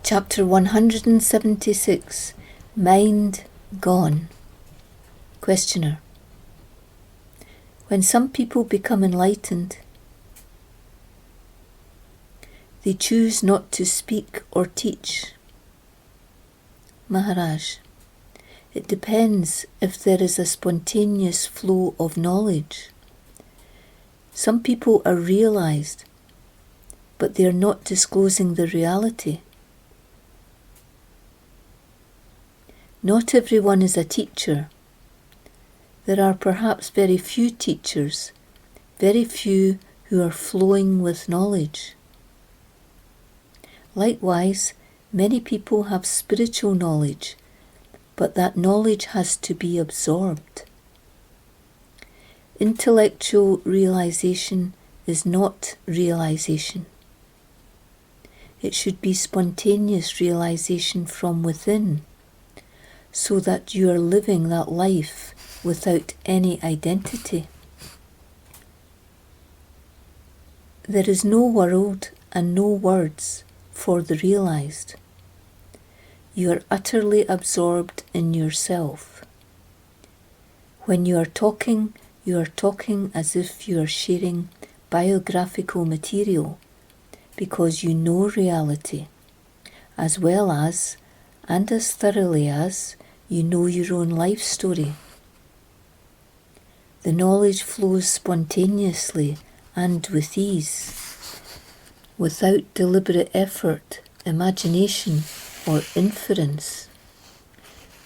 Chapter 176, Mind Gone. Questioner. When some people become enlightened, they choose not to speak or teach. Maharaj. It depends if there is a spontaneous flow of knowledge. Some people are realized, but they are not disclosing the reality. Not everyone is a teacher. There are perhaps very few teachers, very few who are flowing with knowledge. Likewise, many people have spiritual knowledge, but that knowledge has to be absorbed. Intellectual realization is not realization. It should be spontaneous realization from within, so that you are living that life without any identity. There is no world and no words for the realized. You are utterly absorbed in yourself. When you are talking as if you are sharing biographical material, because you know reality, as well as, and as thoroughly as, you know your own life story. The knowledge flows spontaneously and with ease, without deliberate effort, imagination, or inference.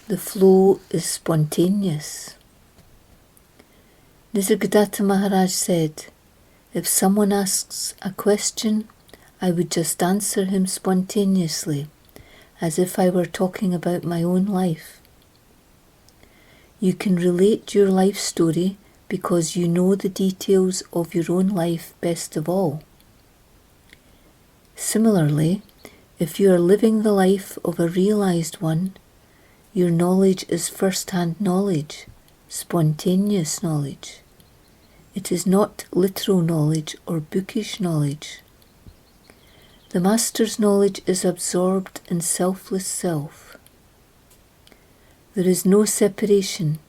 The flow is spontaneous. Nisargadatta Maharaj said, if someone asks a question, I would just answer him spontaneously, as if I were talking about my own life. You can relate your life story because you know the details of your own life best of all. Similarly, if you are living the life of a realized one, your knowledge is first-hand knowledge, spontaneous knowledge. It is not literal knowledge or bookish knowledge. The Master's knowledge is absorbed in selfless self. There is no separation.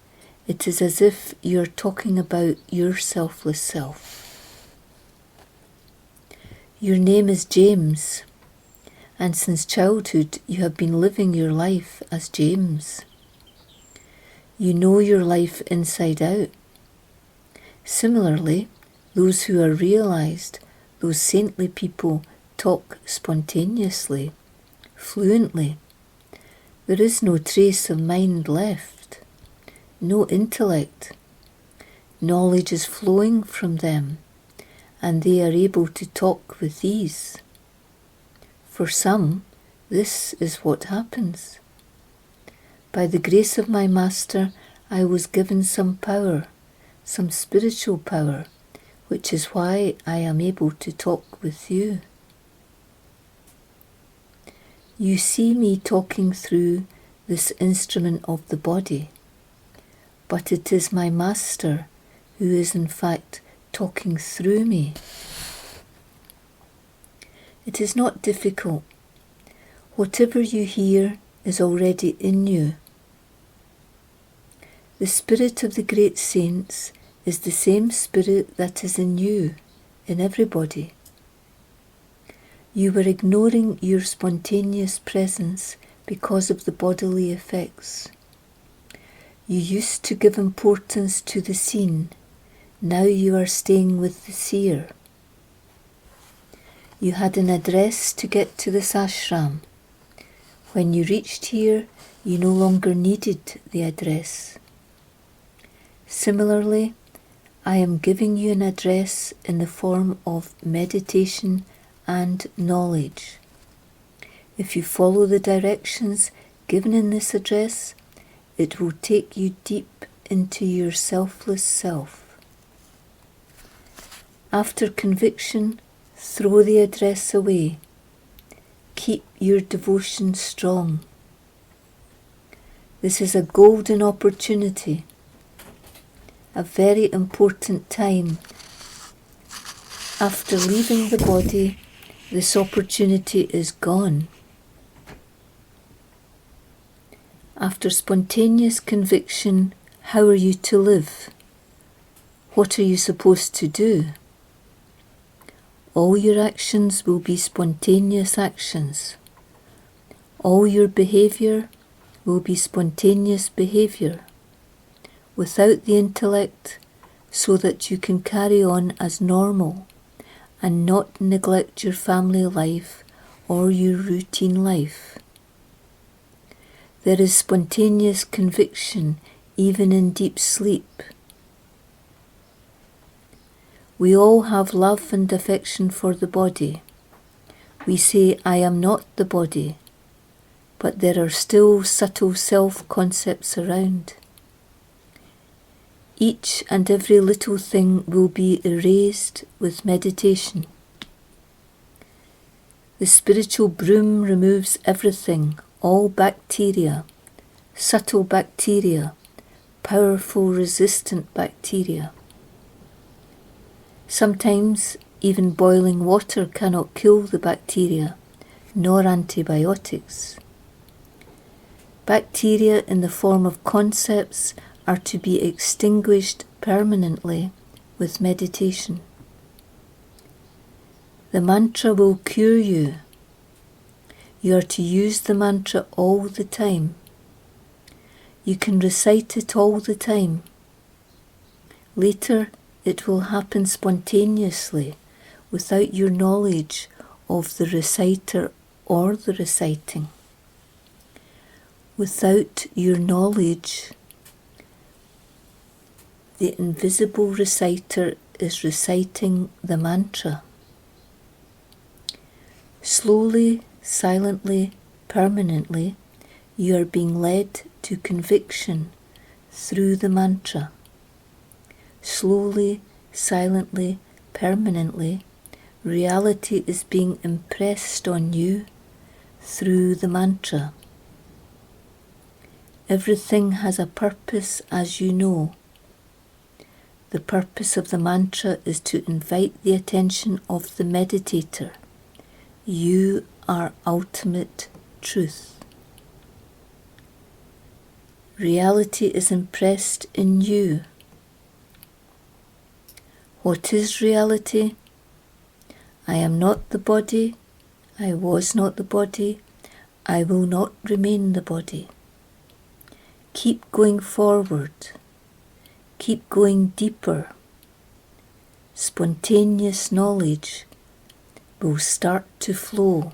It is as if you are talking about your selfless self. Your name is James, and since childhood you have been living your life as James. You know your life inside out. Similarly, those who are realized, those saintly people, talk spontaneously, fluently. There is no trace of mind left, no intellect. Knowledge is flowing from them, and they are able to talk with ease. For some, this is what happens. By the grace of my Master, I was given some power, some spiritual power, which is why I am able to talk with you. You see me talking through this instrument of the body, but it is my Master who is in fact talking through me. It is not difficult. Whatever you hear is already in you. The spirit of the great saints is the same spirit that is in you, in everybody. You were ignoring your spontaneous presence because of the bodily effects. You used to give importance to the seen. Now you are staying with the seer. You had an address to get to this ashram. When you reached here, you no longer needed the address. Similarly, I am giving you an address in the form of meditation and knowledge. If you follow the directions given in this address, it will take you deep into your selfless self. After conviction, throw the address away. Keep your devotion strong. This is a golden opportunity, a very important time. After leaving the body, this opportunity is gone. After spontaneous conviction, how are you to live? What are you supposed to do? All your actions will be spontaneous actions. All your behaviour will be spontaneous behaviour, without the intellect, so that you can carry on as normal and not neglect your family life or your routine life. There is spontaneous conviction even in deep sleep. We all have love and affection for the body. We say, I am not the body, but there are still subtle self-concepts around. Each and every little thing will be erased with meditation. The spiritual broom removes everything, all bacteria, subtle bacteria, powerful resistant bacteria. Sometimes even boiling water cannot kill the bacteria, nor antibiotics. Bacteria in the form of concepts are to be extinguished permanently with meditation. The mantra will cure you. You are to use the mantra all the time. You can recite it all the time. Later, it will happen spontaneously, without your knowledge of the reciter or the reciting. Without your knowledge, the invisible reciter is reciting the mantra. Slowly, silently, permanently, you are being led to conviction through the mantra. Slowly, silently, permanently, reality is being impressed on you through the mantra. Everything has a purpose, as you know. The purpose of the mantra is to invite the attention of the meditator. You are ultimate truth. Reality is impressed in you. What is reality? I am not the body. I was not the body. I will not remain the body. Keep going forward. Keep going deeper. Spontaneous knowledge will start to flow.